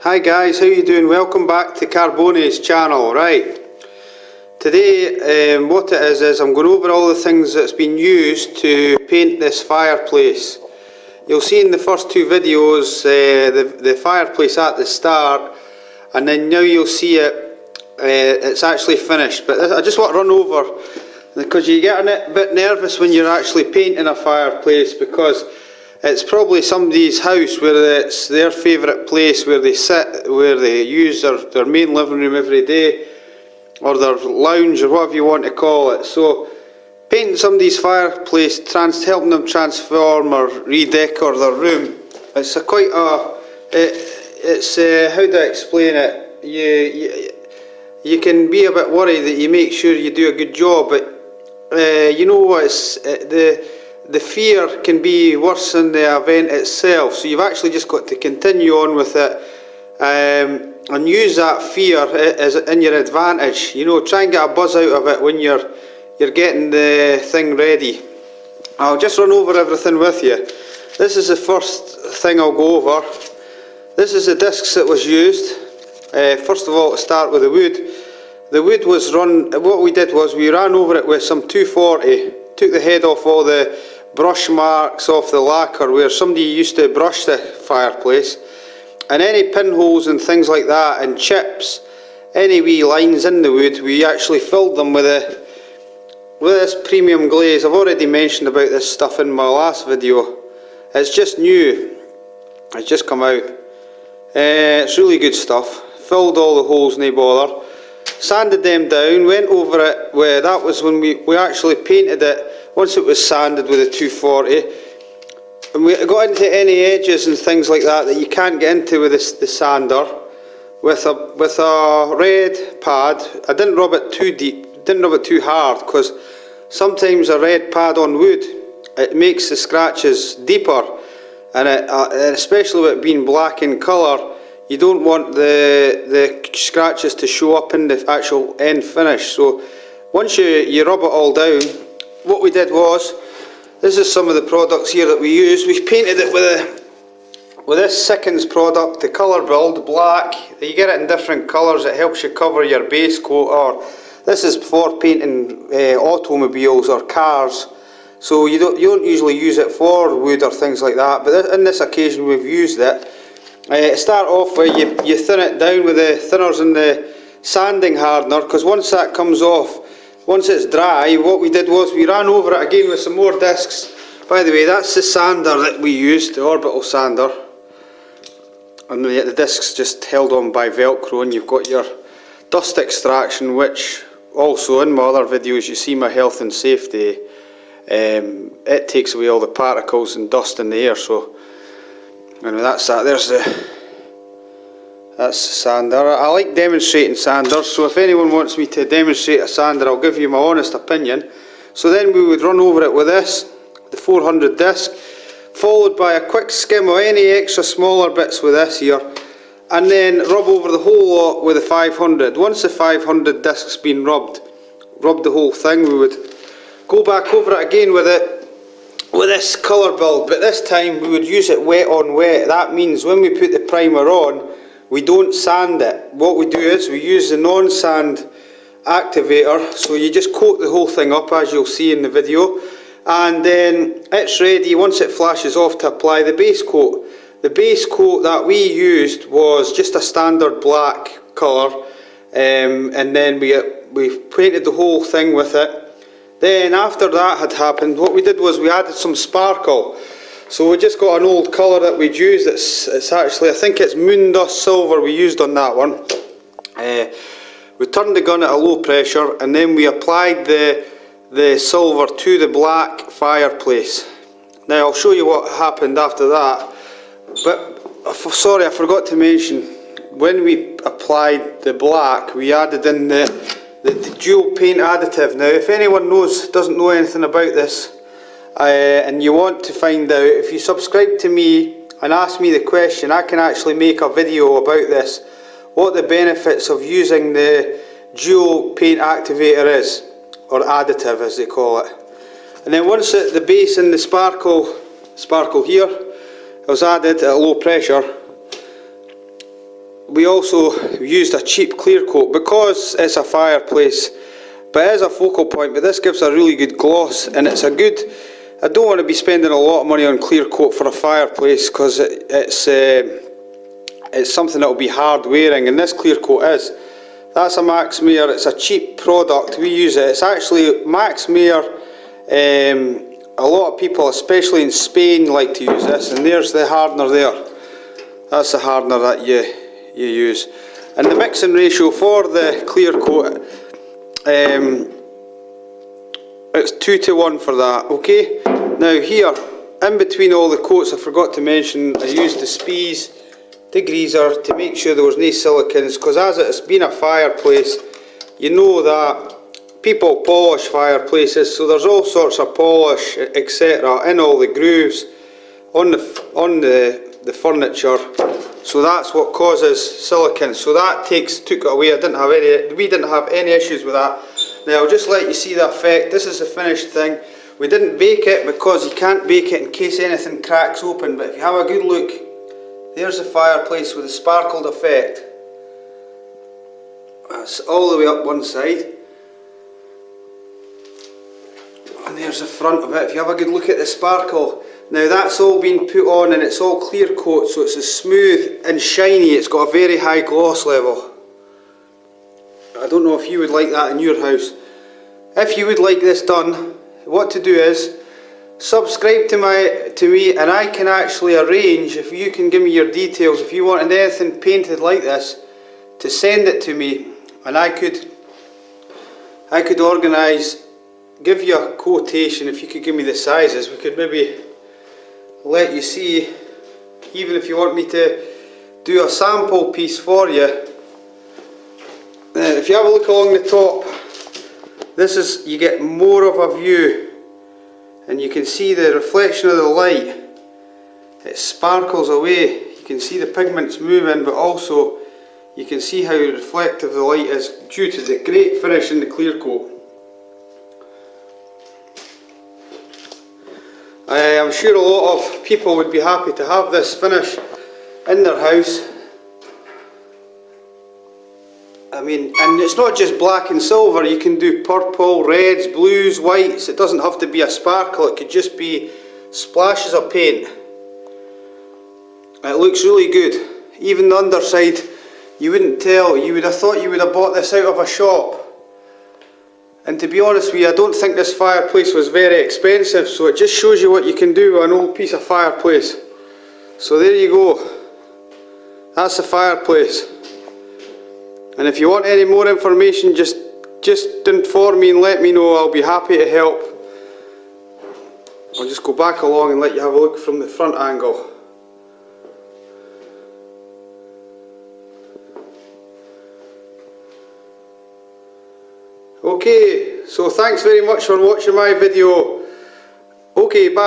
Hi guys, how you doing? Welcome back to Carbone's channel. Right, today what it is I'm going over all the things that's been used to paint this fireplace. You'll see in the first two videos the fireplace at the start, and then now you'll see it's actually finished. But I just want to run over, because you get a bit nervous when you're actually painting a fireplace, because it's probably somebody's house where it's their favourite place where they sit, where they use their main living room every day, or their lounge, or whatever you want to call it. So painting somebody's fireplace, helping them transform or redecor their room, it's how do I explain it? You can be a bit worried that you make sure you do a good job, but you know what, the fear can be worse than the event itself. So you've actually just got to continue on with it, and use that fear as in your advantage. You know, try and get a buzz out of it when you're getting the thing ready. I'll just run over everything with you. This is the first thing I'll go over. This is the discs that was used. First of all, to start with the wood. The wood was what we did was we ran over it with some 240, took the head off all the brush marks off the lacquer where somebody used to brush the fireplace, and any pinholes and things like that, and chips, any wee lines in the wood, we actually filled them with this premium glaze. I've already mentioned about this stuff in my last video. It's just new, it's just come out. It's really good stuff. Filled all the holes, no bother. Sanded them down, went over it that was when we actually painted it. Once it was sanded with a 240, and we got into any edges and things like that you can't get into with the sander, with a red pad. I didn't rub it too deep, didn't rub it too hard, because sometimes a red pad on wood, it makes the scratches deeper, and especially with it being black in colour, you don't want the scratches to show up in the actual end finish. So once you rub it all down, what we did was, this is some of the products here that we used. We painted it with this Sikkens product, the Colour Build Black. You get it in different colours. It helps you cover your base coat. Or this is for painting automobiles or cars. So you don't usually use it for wood or things like that. But in this occasion, we've used it. Start off where you thin it down with the thinners and the sanding hardener, because once that comes off, once it's dry, what we did was we ran over it again with some more discs. By the way, that's the sander that we used, the orbital sander. And the discs just held on by Velcro, and you've got your dust extraction, which also in my other videos you see my health and safety. It takes away all the particles and dust in the air. So anyway, that's that. That's the sander. I like demonstrating sanders, so if anyone wants me to demonstrate a sander, I'll give you my honest opinion. So then we would run over it with this, the 400 disc, followed by a quick skim of any extra smaller bits with this here, and then rub over the whole lot with the 500. Once the 500 disc's been rubbed the whole thing, we would go back over it again with this Colour Build, but this time we would use it wet on wet. That means when we put the primer on, we don't sand it. What we do is we use the non-sand activator, so you just coat the whole thing up, as you'll see in the video, and then it's ready once it flashes off to apply the base coat. The base coat that we used was just a standard black colour, and then we painted the whole thing with it. Then after that had happened, what we did was we added some sparkle. So we just got an old colour that we'd used. It's actually, I think it's Moondust Silver we used on that one. We turned the gun at a low pressure, and then we applied the silver to the black fireplace. Now I'll show you what happened after that. But sorry, I forgot to mention, when we applied the black, we added in the dual paint additive. Now if anyone doesn't know anything about this, and you want to find out, if you subscribe to me and ask me the question, I can actually make a video about this, what the benefits of using the dual paint activator is, or additive as they call it. And then once the base and the sparkle here was added at a low pressure, we also used a cheap clear coat because it's a fireplace, but it is a focal point. But this gives a really good gloss, and it's a good. I don't want to be spending a lot of money on clear coat for a fireplace because it's something that will be hard wearing, and this clear coat is. That's a Max Mayer. It's a cheap product. We use it. It's actually Max Mayer. A lot of people, especially in Spain, like to use this. And there's the hardener there. That's the hardener that you use. And the mixing ratio for the clear coat, it's 2 to 1 for that. Okay. Now here, in between all the coats, I forgot to mention, I used the Spies degreaser to make sure there was no silicons, because as it's been a fireplace, you know that people polish fireplaces, so there's all sorts of polish, etc., in all the grooves on the furniture. So that's what causes silicon. So that took it away. We didn't have any issues with that. Now I'll just let you see the effect. This is the finished thing. We didn't bake it because you can't bake it in case anything cracks open. But if you have a good look, there's the fireplace with the sparkled effect. That's all the way up one side. And there's the front of it. If you have a good look at the sparkle. Now that's all been put on and it's all clear coat, so it's as smooth and shiny. It's got a very high gloss level. I don't know if you would like that in your house. If you would like this done, what to do is subscribe to me, and I can actually arrange, if you can give me your details, if you wanted anything painted like this, to send it to me, and I could organise, give you a quotation. If you could give me the sizes, we could maybe let you see, even if you want me to do a sample piece for you. If you have a look along the top, you get more of a view, and you can see the reflection of the light. It sparkles away. You can see the pigments moving, but also you can see how reflective the light is due to the great finish in the clear coat. I am sure a lot of people would be happy to have this finish in their house. I mean, and it's not just black and silver. You can do purple, reds, blues, whites. It doesn't have to be a sparkle. It could just be splashes of paint. It looks really good. Even the underside, you wouldn't tell. You would have thought you would have bought this out of a shop. And to be honest with you, I don't think this fireplace was very expensive, so it just shows you what you can do with an old piece of fireplace. So there you go. That's the fireplace. And if you want any more information, just inform me and let me know. I'll be happy to help. I'll just go back along and let you have a look from the front angle. Okay, so thanks very much for watching my video. Okay, bye.